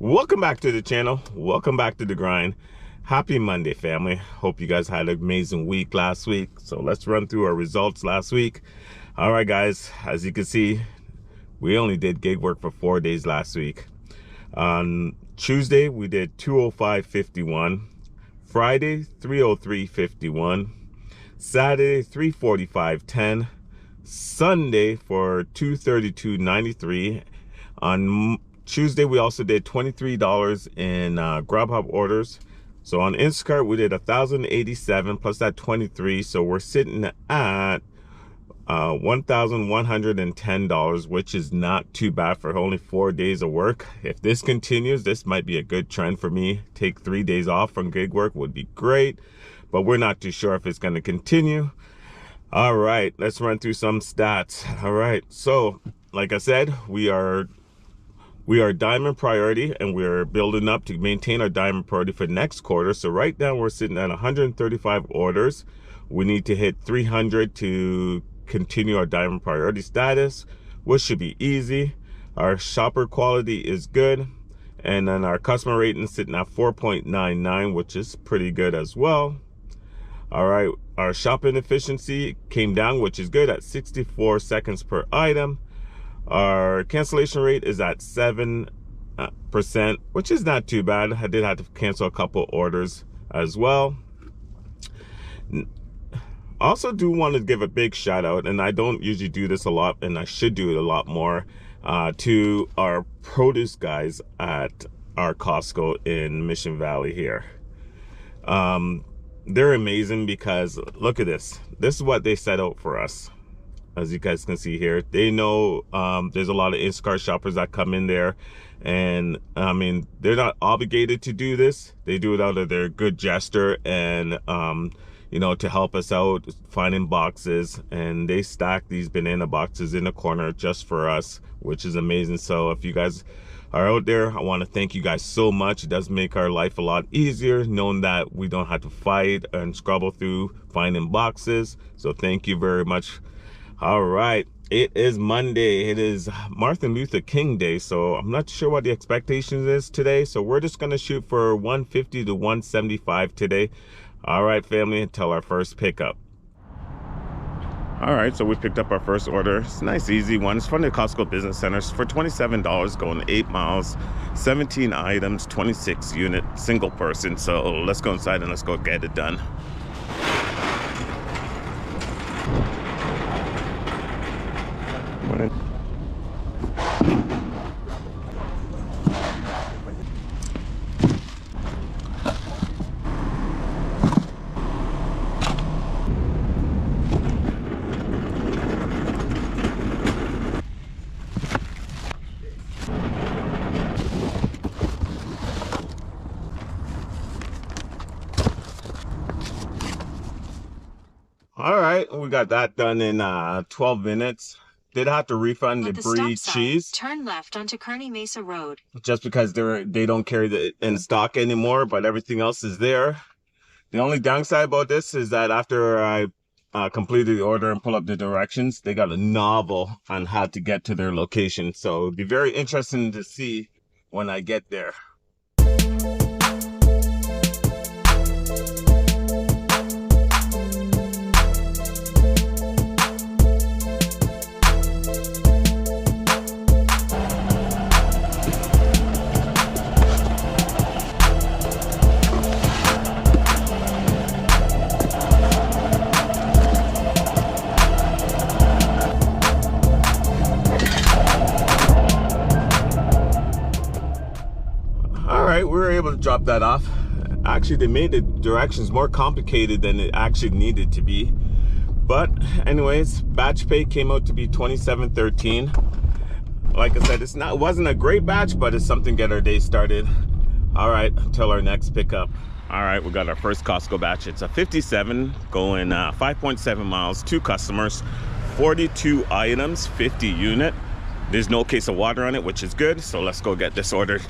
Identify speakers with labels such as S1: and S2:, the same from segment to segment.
S1: Welcome back to the channel. Welcome back to the grind. Happy Monday, family. Hope you guys had an amazing week last week. So let's run through our results last week. All right, guys, as you can see, we only did gig work for 4 days last week. On Tuesday, we did 205.51. Friday, 303.51. Saturday, 345.10. Sunday for 232.93. On Tuesday, we also did $23 in Grubhub orders. So on Instacart, we did 1,087 plus that 23. So we're sitting at $1,110, which is not too bad for only 4 days of work. If this continues, this might be a good trend for me. Take 3 days off from gig work would be great, but we're not too sure if it's going to continue. All right, let's run through some stats. All right, so like I said, we are diamond priority, and we're building up to maintain our diamond priority for next quarter. So right now we're sitting at 135 orders. We need to hit 300 to continue our diamond priority status, which should be easy. Our shopper quality is good, and then our customer rating is sitting at 4.99, which is pretty good as well. All right, our shopping efficiency came down, which is good, at 64 seconds per item. Our cancellation rate is at 7%, which is not too bad. I did have to cancel a couple orders as well. Also do want to give a big shout out, and I don't usually do this a lot, and I should do it a lot more, to our produce guys at our Costco in Mission Valley here. They're amazing because look at this. This is what they set out for us. As you guys can see here, they know there's a lot of Instacart shoppers that come in there, and I mean, they're not obligated to do this. They do it out of their good gesture and you know, to help us out finding boxes, and they stack these banana boxes in the corner just for us, which is amazing. So if you guys are out there, I want to thank you guys so much. It does make our life a lot easier knowing that we don't have to fight and scrabble through finding boxes. So thank you very much. All right, it is Monday. It is Martin Luther King Day, so I'm not sure what the expectations is today. So we're just gonna shoot for 150 to 175 today. All right, family, until our first pickup. All right, so we picked up our first order. It's a nice, easy one. It's from the Costco Business Center for $27, going 8 miles, 17 items, 26 unit, single person. So let's go inside and let's go get it done. All right, we got that done in 12 minutes. Did have to refund the brie cheese.
S2: Turn left onto Kearney Mesa Road.
S1: Just because they don't carry it in stock anymore, but everything else is there. The only downside about this is that after I completed the order and pull up the directions, they got a novel on how to get to their location. So it'll be very interesting to see when I get there. We were able to drop that off. Actually, they made the directions more complicated than it actually needed to be. But anyways, batch pay came out to be $27.13. Like I said, it wasn't a great batch, but it's something to get our day started. All right, until our next pickup. All right, we got our first Costco batch. It's a 57 going 5.7 miles, 2 customers, 42 items, 50 unit. There's no case of water on it, which is good. So let's go get this ordered.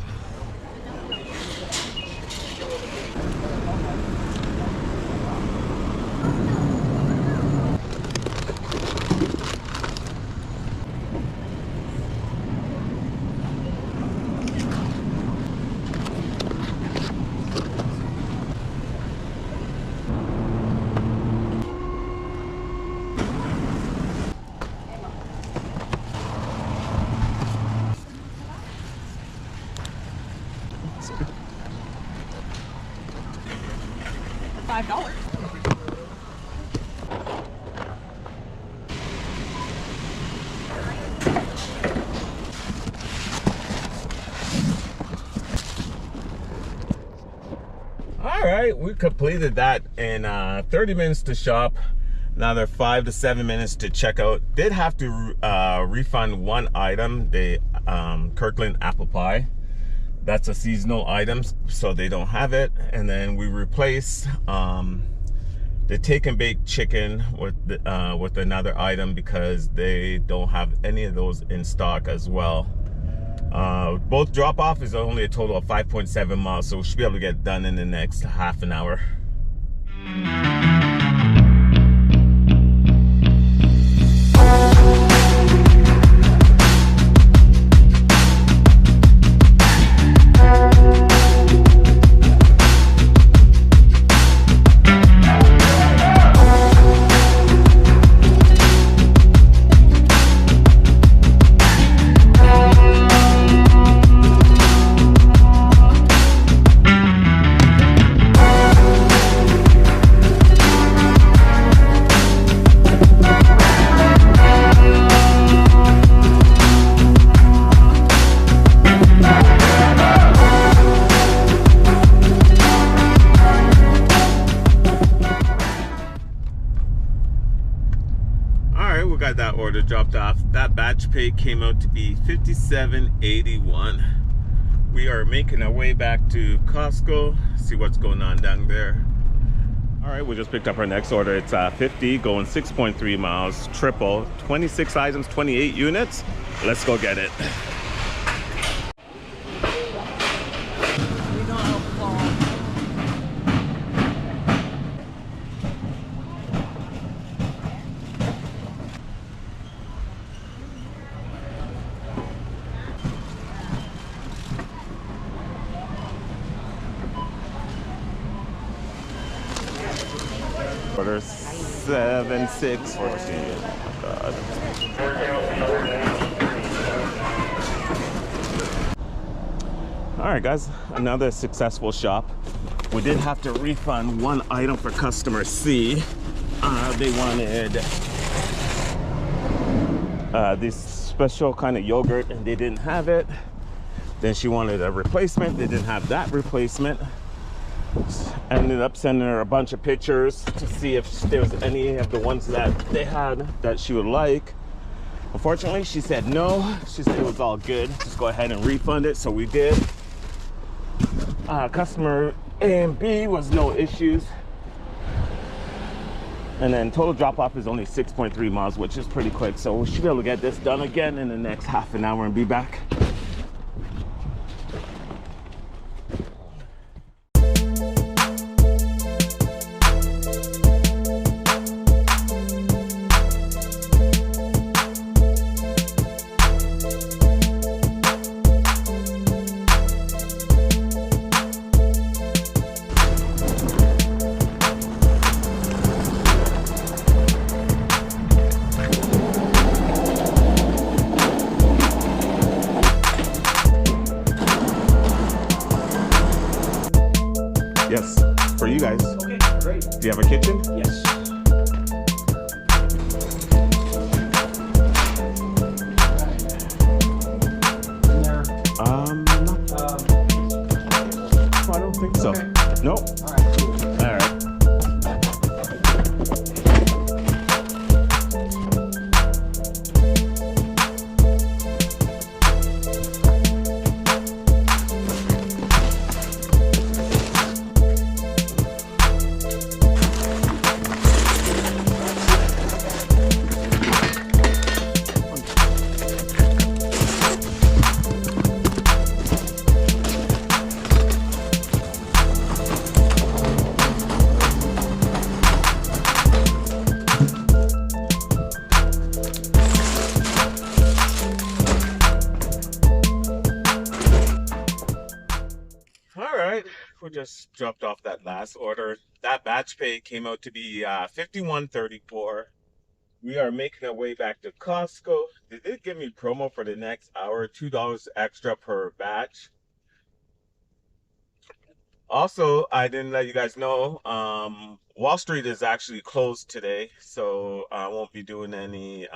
S1: price?
S3: $5.
S1: All right, we completed that in 30 minutes to shop. Another 5 to 7 minutes to check out. Did have to refund one item, the Kirkland apple pie. That's a seasonal item, so they don't have it. And then we replaced the take and bake chicken with another item because they don't have any of those in stock as well. Both drop off is only a total of 5.7 miles, so we should be able to get done in the next half an hour. Got that order dropped off. That batch pay came out to be $57.81. We are making our way back to Costco, see what's going on down there. All right, we just picked up our next order. It's 50 going 6.3 miles, triple, 26 items, 28 units. Let's go get it. Order 7614. Oh my God. All right, guys, another successful shop. We did have to refund one item for customer C. They wanted this special kind of yogurt and they didn't have it. Then she wanted a replacement. They didn't have that replacement. Ended up sending her a bunch of pictures to see if there was any of the ones that they had that she would like. Unfortunately, she said no. She said it was all good. Just go ahead and refund it. So we did. Customer A and B was no issues. And then total drop off is only 6.3 miles, which is pretty quick. So we should be able to get this done again in the next half an hour and be back. Yes, for you guys.
S4: Okay, great.
S1: Do you have a kitchen?
S4: Yes. In there.
S1: I don't think so.
S4: Okay.
S1: Nope.
S4: All right, cool.
S1: All right. We just dropped off that last order. That batch pay came out to be $51.34. We are making our way back to Costco. They did give me promo for the next hour, $2 extra per batch. Also, I didn't let you guys know, Wall Street is actually closed today, so I won't be doing any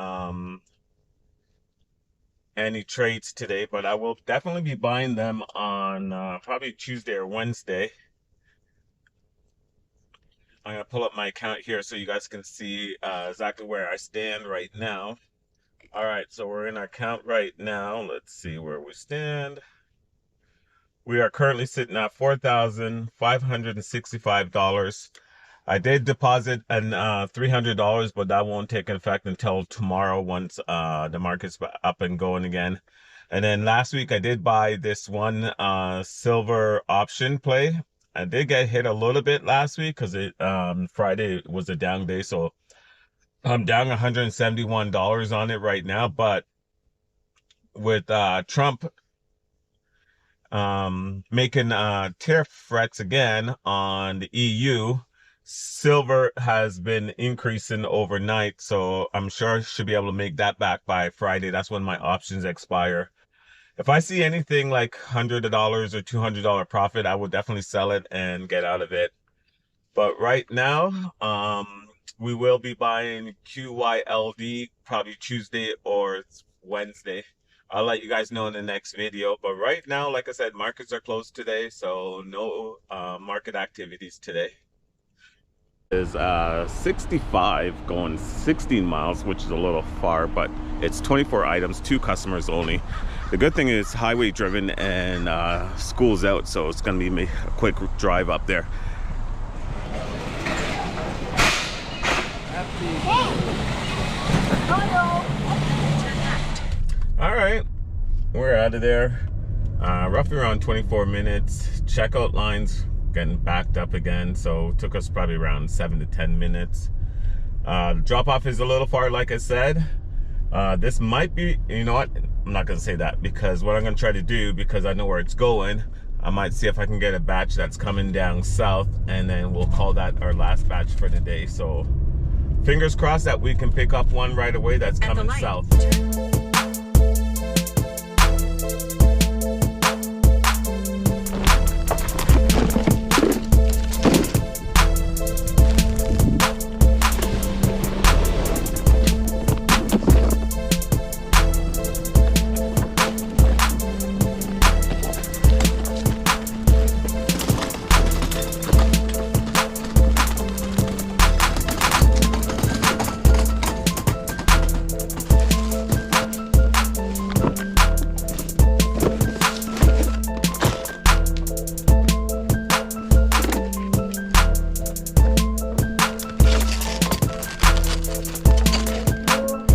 S1: trades today, but I will definitely be buying them on probably Tuesday or Wednesday. I'm gonna pull up my account here so you guys can see exactly where I stand right now. All right, so we're in our account right now. Let's see where we stand. We are currently sitting at $4,565. I did deposit an $300, but that won't take effect until tomorrow once the market's up and going again. And then last week I did buy this one silver option play. I did get hit a little bit last week because Friday was a down day, so I'm down $171 on it right now. But with Trump making tariff threats again on the EU, silver has been increasing overnight, so I'm sure I should be able to make that back by Friday. That's when my options expire. If I see anything like $100 or $200 profit, I will definitely sell it and get out of it. But right now, we will be buying QYLD probably Tuesday or Wednesday. I'll let you guys know in the next video. But right now, like I said, markets are closed today, so no market activities today. Is 65 going 16 miles, which is a little far, but it's 24 items, 2 customers only. The good thing is highway driven and school's out, so it's going to be a quick drive up there. All right, we're out of there. Roughly around 24 minutes. Checkout lines getting backed up again, so it took us probably around 7 to 10 minutes. Drop off is a little far, like I said. This might be, you know what, I'm not gonna say that, because what I'm gonna try to do, because I know where it's going, I might see if I can get a batch that's coming down south, and then we'll call that our last batch for the day. So fingers crossed that we can pick up one right away that's coming south.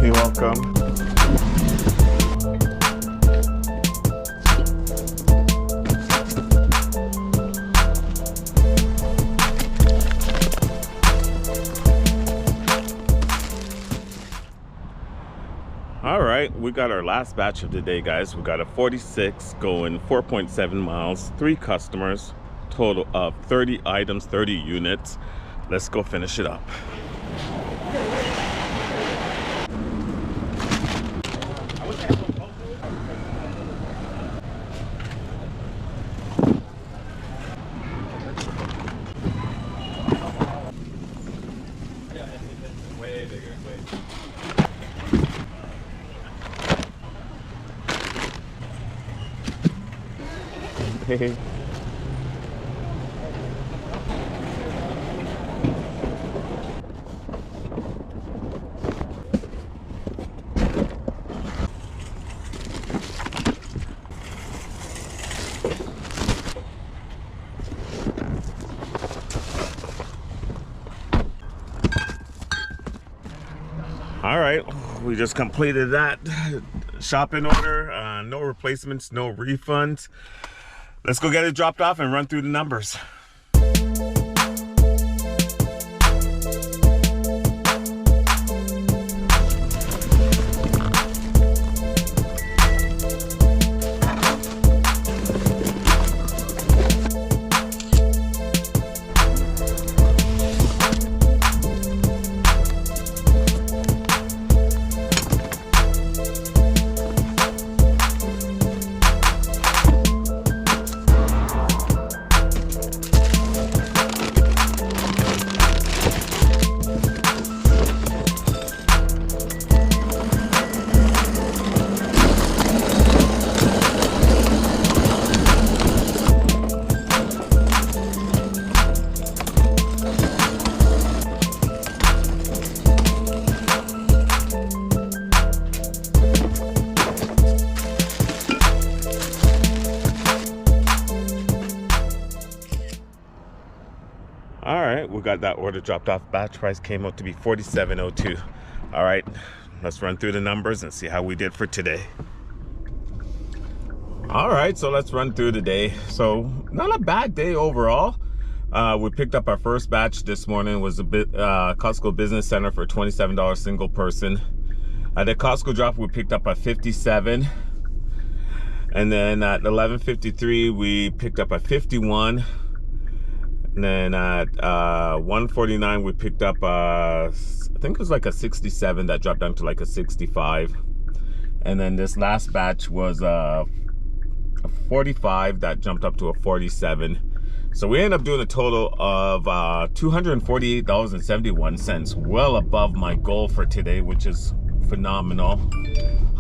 S1: You're welcome. All right, we got our last batch of the day, guys. We got a 46 going 4.7 miles, 3 customers, total of 30 items, 30 units. Let's go finish it up. Way bigger, way. All right, we just completed that shopping order. No replacements, no refunds. Let's go get it dropped off and run through the numbers. All right, we got that order dropped off. Batch price came out to be $47.02. All right, let's run through the numbers and see how we did for today. All right, so let's run through the day. So not a bad day overall. We picked up our first batch this morning. It was a bit Costco Business Center for $27 single person. At the Costco drop, we picked up a 57. And then at 11:53, we picked up a 51. And then at 1:49, we picked up I think it was like a 67 that dropped down to like a 65. And then this last batch was a 45 that jumped up to a 47. So we ended up doing a total of $248.71, well above my goal for today, which is phenomenal.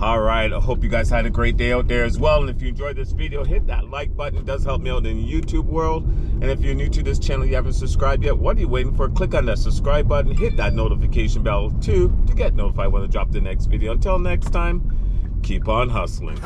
S1: All right, I hope you guys had a great day out there as well. And if you enjoyed this video, hit that like button. It does help me out in the YouTube world. And if you're new to this channel, you haven't subscribed yet, what are you waiting for? Click on that subscribe button, hit that notification bell too to get notified when I drop the next video. Until next time, keep on hustling.